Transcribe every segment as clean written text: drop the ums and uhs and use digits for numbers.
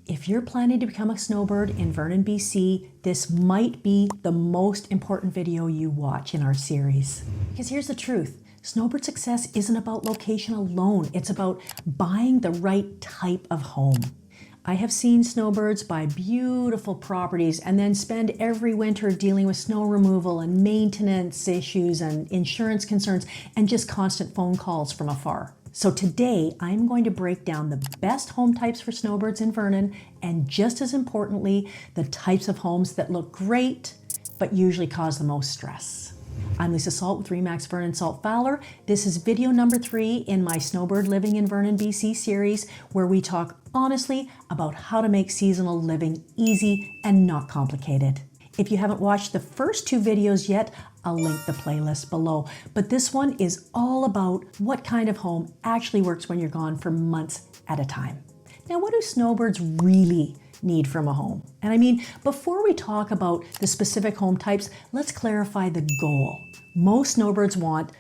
If you're planning to become a snowbird in Vernon, BC, this might be the most important video you watch in our series. Because here's the truth. Snowbird success isn't about location alone. It's about buying the right type of home. I have seen snowbirds buy beautiful properties and then spend every winter dealing with snow removal and maintenance issues and insurance concerns and just constant phone calls from afar. So today, I'm going to break down the best home types for snowbirds in Vernon, and just as importantly, the types of homes that look great, but usually cause the most stress. I'm Lisa Salt with Remax Vernon Salt Fowler. This is video number 3 in my Snowbird Living in Vernon, BC series, where we talk honestly about how to make seasonal living easy and not complicated. If you haven't watched the first 2 videos yet, I'll link the playlist below. But this one is all about what kind of home actually works when you're gone for months at a time. Now, what do snowbirds really need from a home? And I mean, before we talk about the specific home types, let's clarify the goal. Most snowbirds want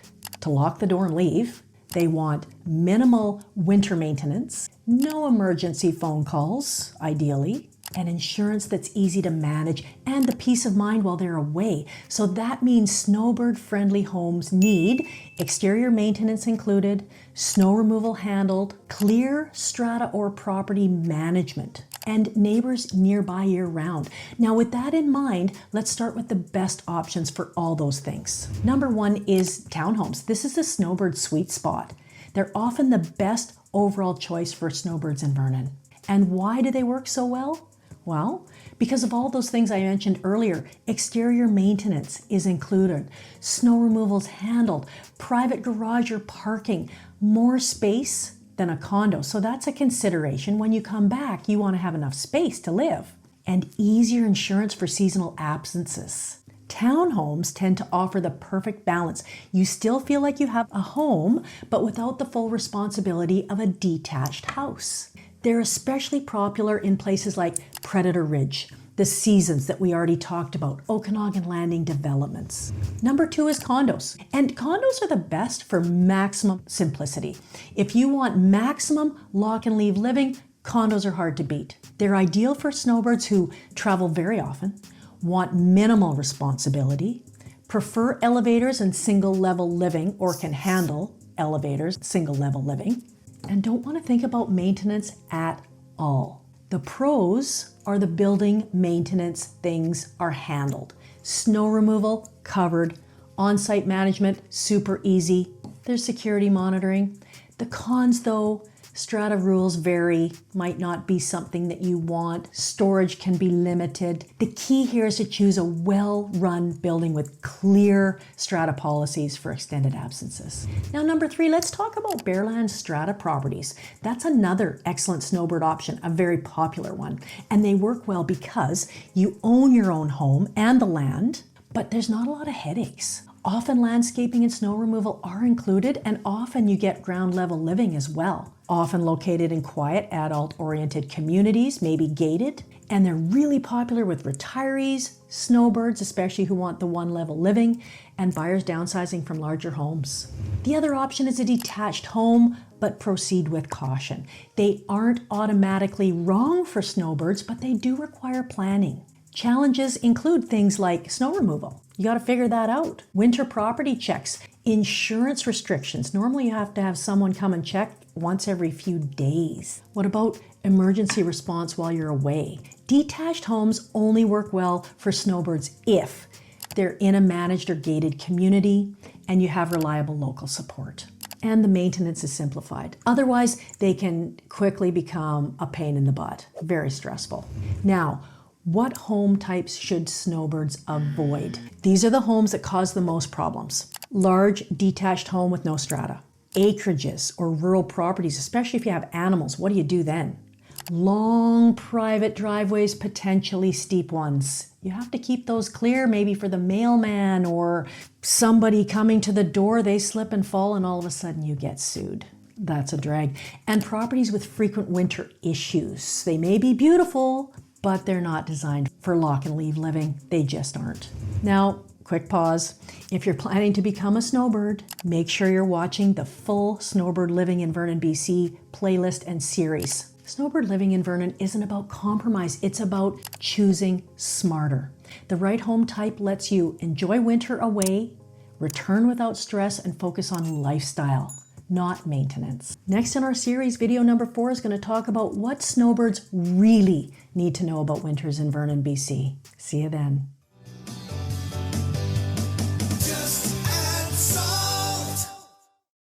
to lock the door and leave. They want minimal winter maintenance, no emergency phone calls, ideally, and insurance that's easy to manage, and the peace of mind while they're away. So that means snowbird-friendly homes need exterior maintenance included, snow removal handled, clear strata or property management, and neighbors nearby year-round. Now, with that in mind, let's start with the best options for all those things. Number 1 is townhomes. This is the snowbird sweet spot. They're often the best overall choice for snowbirds in Vernon. And why do they work so well? Well, because of all those things I mentioned earlier. Exterior maintenance is included, snow removal's handled, private garage or parking, more space than a condo. So that's a consideration. When you come back, you want to have enough space to live, and easier insurance for seasonal absences. Townhomes tend to offer the perfect balance. You still feel like you have a home, but without the full responsibility of a detached house. They're especially popular in places like Predator Ridge, the Seasons that we already talked about, Okanagan Landing developments. Number 2 is condos. And condos are the best for maximum simplicity. If you want maximum lock and leave living, condos are hard to beat. They're ideal for snowbirds who travel very often, want minimal responsibility, prefer elevators and single level living, or can handle elevators, single level living, and don't want to think about maintenance at all. The pros are the building maintenance things are handled. Snow removal covered, on-site management super easy. There's security monitoring. The cons though, strata rules vary, might not be something that you want. Storage can be limited. The key here is to choose a well-run building with clear strata policies for extended absences. Now, number 3, let's talk about bareland strata properties. That's another excellent snowbird option, a very popular one. And they work well because you own your own home and the land, but there's not a lot of headaches. Often landscaping and snow removal are included, and often you get ground level living as well. Often located in quiet, adult-oriented communities, maybe gated, and they're really popular with retirees, snowbirds, especially who want the one-level living, and buyers downsizing from larger homes. The other option is a detached home, but proceed with caution. They aren't automatically wrong for snowbirds, but they do require planning. Challenges include things like snow removal. You got to figure that out. Winter property checks, insurance restrictions. Normally you have to have someone come and check once every few days. What about emergency response while you're away? Detached homes only work well for snowbirds if they're in a managed or gated community and you have reliable local support, and the maintenance is simplified. Otherwise, they can quickly become a pain in the butt, very stressful. Now, what home types should snowbirds avoid? These are the homes that cause the most problems. Large detached home with no strata. Acreages or rural properties, especially if you have animals, what do you do then? Long private driveways, potentially steep ones. You have to keep those clear, maybe for the mailman or somebody coming to the door, they slip and fall and all of a sudden you get sued. That's a drag. And properties with frequent winter issues. They may be beautiful, but they're not designed for lock and leave living. They just aren't. Now, quick pause. If you're planning to become a snowbird, make sure you're watching the full Snowbird Living in Vernon, BC playlist and series. Snowbird living in Vernon isn't about compromise, it's about choosing smarter. The right home type lets you enjoy winter away, return without stress, and focus on lifestyle, not maintenance. Next in our series, video number 4 is going to talk about what snowbirds really need to know about winters in Vernon, BC. See you then.